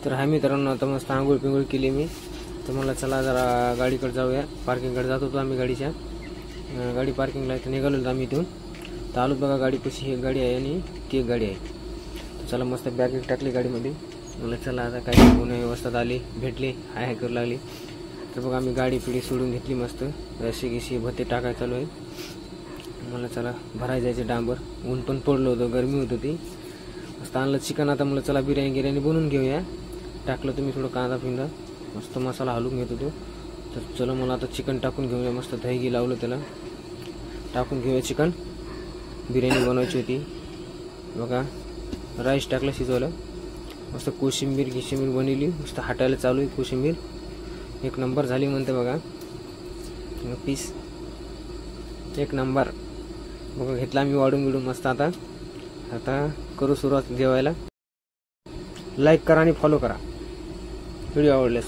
तर हा मित्रांनो आता मस्त आंघोळ पिंगोळ केली मी, तर मला चला जरा गाडीकडे जाऊया. पार्किंगकडे जात होतो आम्ही गाडीच्या, गाडी पार्किंगला इथं निघालो आम्ही इथून. तर आलो बघा गाडीपाशी एक गाडी आहे आणि ती एक गाडी आहे. तर चला मस्त बॅग टाकली गाडीमध्ये. मला चला आता काही पुणे व्यवस्था आली, भेटली, हाय करू लागली. तर बघा आम्ही गाडी पिढी सोडून घेतली, मस्त रशी गिशी भत्ते टाकायला चालू आहे. मला चला भरायला जायचे डांबर. ऊन पण पडलं होतं, गरमी होत होती. मस्त आणलं चिकन. आता मला चला बिर्याणी बनवून घेऊया. टाकलं तुम्ही थोडं कांदा पिंदा, मस्त मसाला हलवून घेत होतो. तर चला मला आता चिकन टाकून घेऊया. मस्त दही लावलं त्याला, टाकून घेऊया चिकन. बिर्याणी बनवायची होती बघा. राईस टाकलं शिजवलं, मस्त कोशिंबीर बनवली, मस्त हाटायला चालू आहे. कोशिंबीर एक नंबर झाली म्हणते बघा. पीस एक नंबर बघा घेतला आम्ही वाढून मस्त. आता करू सुरुवात जेवायला. लाईक करा आणि फॉलो करा व्हिडिओ आवडल्यास.